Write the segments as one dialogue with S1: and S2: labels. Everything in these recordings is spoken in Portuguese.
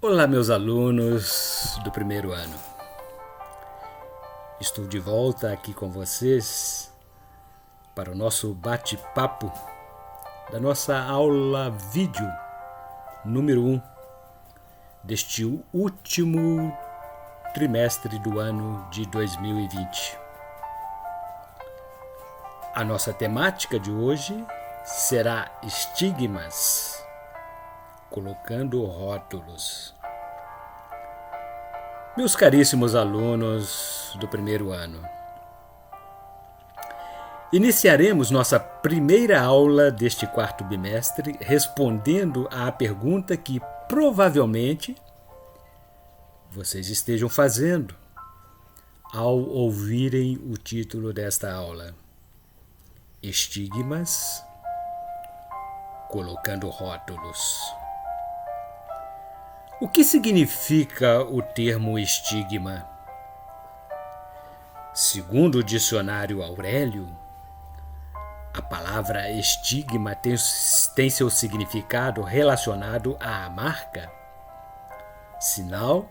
S1: Olá, meus alunos do primeiro ano. Estou de volta aqui com vocês para o nosso bate-papo da nossa aula vídeo número 1 deste último trimestre do ano de 2020. A nossa temática de hoje será estigmas, colocando rótulos. Meus caríssimos alunos do primeiro ano, iniciaremos nossa primeira aula deste quarto bimestre respondendo à pergunta que provavelmente vocês estejam fazendo ao ouvirem o título desta aula: Estigmas, colocando rótulos. O que significa o termo estigma? Segundo o dicionário Aurélio, a palavra estigma tem seu significado relacionado à marca, sinal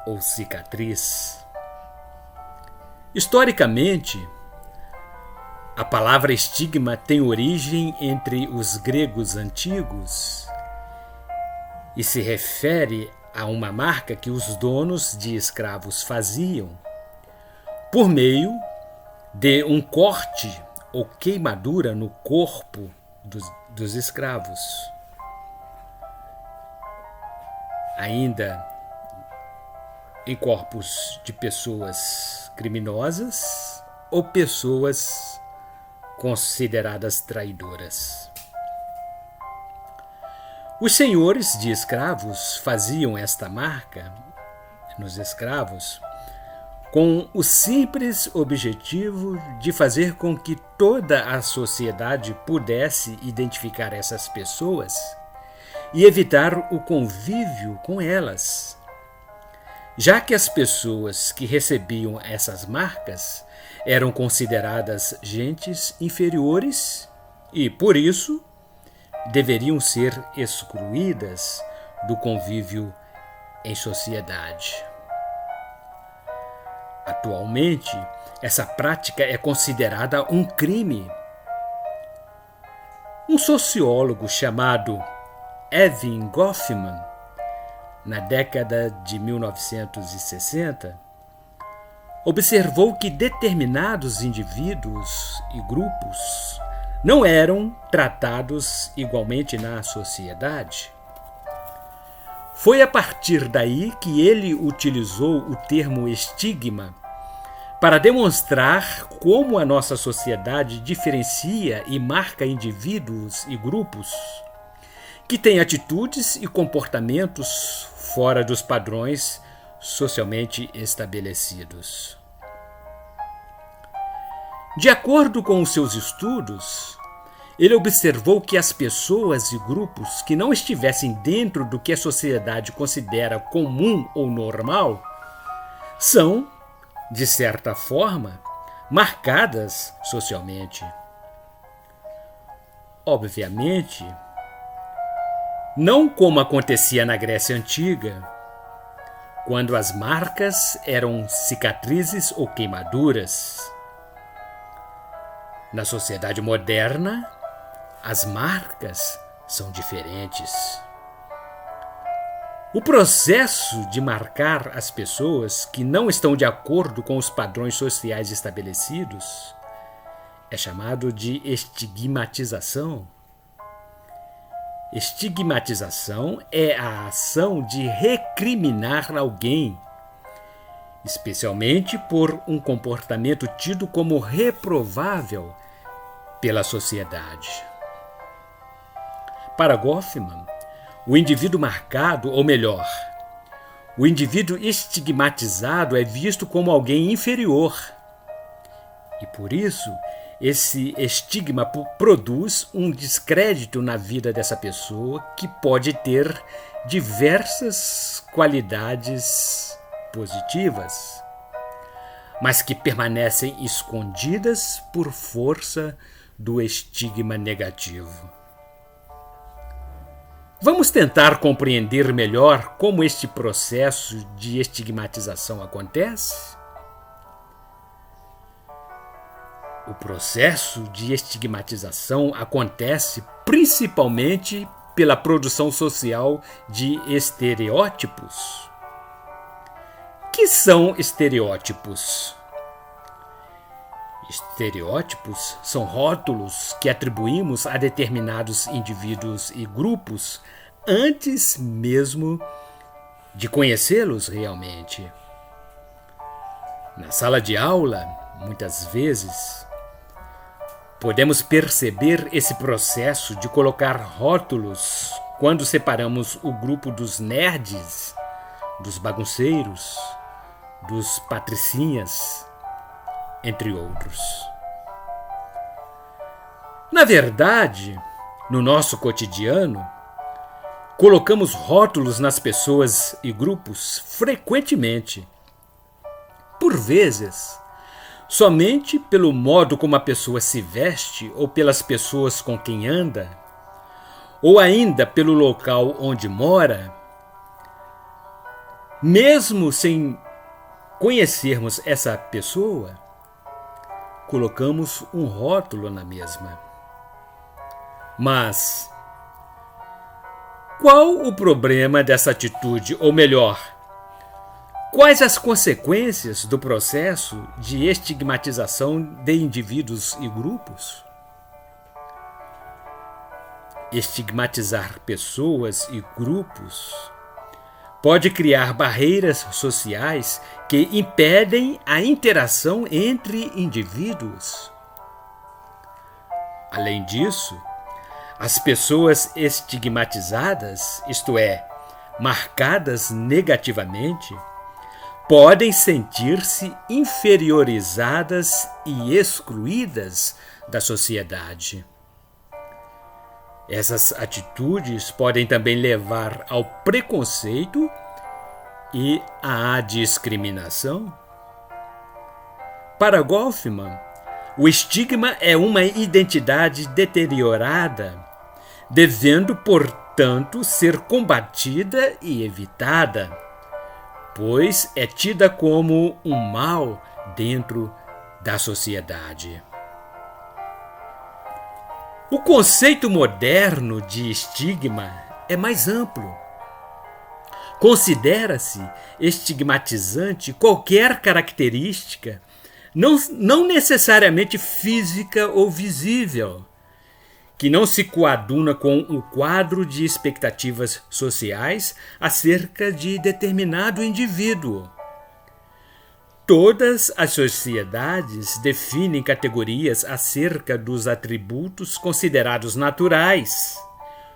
S1: ou cicatriz. Historicamente, a palavra estigma tem origem entre os gregos antigos e se refere a uma marca que os donos de escravos faziam por meio de um corte ou queimadura no corpo dos escravos. Ainda em corpos de pessoas criminosas ou pessoas consideradas traidoras. Os senhores de escravos faziam esta marca nos escravos com o simples objetivo de fazer com que toda a sociedade pudesse identificar essas pessoas e evitar o convívio com elas, já que as pessoas que recebiam essas marcas eram consideradas gentes inferiores e, por isso, deveriam ser excluídas do convívio em sociedade. Atualmente, essa prática é considerada um crime. Um sociólogo chamado Erving Goffman, na década de 1960, observou que determinados indivíduos e grupos não eram tratados igualmente na sociedade. Foi a partir daí que ele utilizou o termo estigma para demonstrar como a nossa sociedade diferencia e marca indivíduos e grupos que têm atitudes e comportamentos fora dos padrões socialmente estabelecidos. De acordo com os seus estudos, ele observou que as pessoas e grupos que não estivessem dentro do que a sociedade considera comum ou normal são, de certa forma, marcadas socialmente. Obviamente, não como acontecia na Grécia Antiga, quando as marcas eram cicatrizes ou queimaduras. Na sociedade moderna, as marcas são diferentes. O processo de marcar as pessoas que não estão de acordo com os padrões sociais estabelecidos é chamado de estigmatização. Estigmatização é a ação de recriminar alguém, especialmente por um comportamento tido como reprovável pela sociedade. Para Goffman, o indivíduo marcado, ou melhor, o indivíduo estigmatizado é visto como alguém inferior. E por isso, esse estigma produz um descrédito na vida dessa pessoa que pode ter diversas qualidades positivas, mas que permanecem escondidas por força do estigma negativo. Vamos tentar compreender melhor como este processo de estigmatização acontece? O processo de estigmatização acontece principalmente pela produção social de estereótipos. Que são estereótipos? Estereótipos são rótulos que atribuímos a determinados indivíduos e grupos antes mesmo de conhecê-los realmente. Na sala de aula, muitas vezes, podemos perceber esse processo de colocar rótulos quando separamos o grupo dos nerds, dos bagunceiros, dos patricinhas, entre outros. Na verdade, no nosso cotidiano, colocamos rótulos nas pessoas e grupos frequentemente. Por vezes, somente pelo modo como a pessoa se veste ou pelas pessoas com quem anda, ou ainda pelo local onde mora, mesmo sem conhecermos essa pessoa, colocamos um rótulo na mesma. Mas qual o problema dessa atitude, ou melhor, quais as consequências do processo de estigmatização de indivíduos e grupos? Estigmatizar pessoas e grupos pode criar barreiras sociais que impedem a interação entre indivíduos. Além disso, as pessoas estigmatizadas, isto é, marcadas negativamente, podem sentir-se inferiorizadas e excluídas da sociedade. Essas atitudes podem também levar ao preconceito e à discriminação. Para Goffman, o estigma é uma identidade deteriorada, devendo, portanto, ser combatida e evitada, pois é tida como um mal dentro da sociedade. O conceito moderno de estigma é mais amplo. Considera-se estigmatizante qualquer característica, não necessariamente física ou visível, que não se coaduna com o quadro de expectativas sociais acerca de determinado indivíduo. Todas as sociedades definem categorias acerca dos atributos considerados naturais,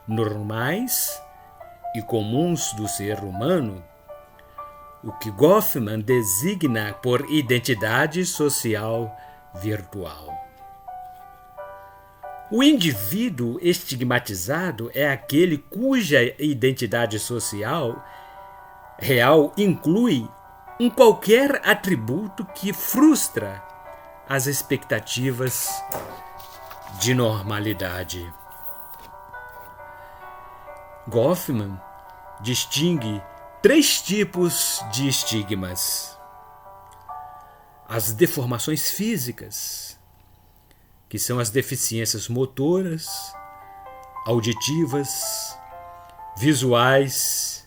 S1: normais e comuns do ser humano, o que Goffman designa por identidade social virtual. O indivíduo estigmatizado é aquele cuja identidade social real inclui um qualquer atributo que frustra as expectativas de normalidade. Goffman distingue 3 tipos de estigmas: as deformações físicas, que são as deficiências motoras, auditivas, visuais,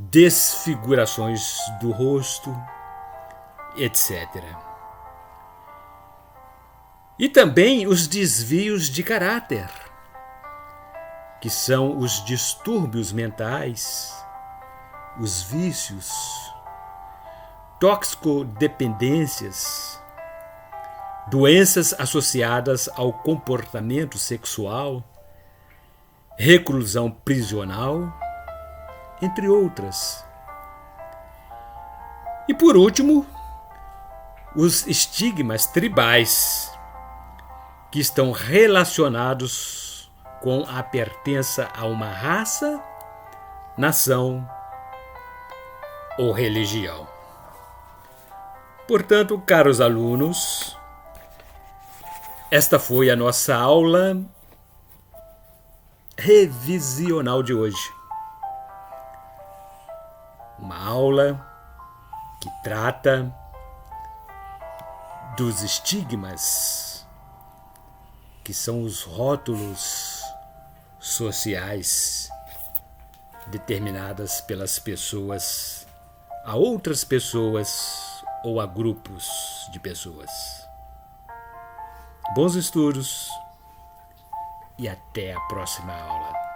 S1: desfigurações do rosto, etc. E também os desvios de caráter, que são os distúrbios mentais, os vícios, toxicodependências, doenças associadas ao comportamento sexual, reclusão prisional, entre outras. E por último, os estigmas tribais, que estão relacionados com a pertença a uma raça, nação ou religião. Portanto, caros alunos, esta foi a nossa aula revisional de hoje. Uma aula que trata dos estigmas, que são os rótulos sociais determinadas pelas pessoas a outras pessoas ou a grupos de pessoas. Bons estudos e até a próxima aula.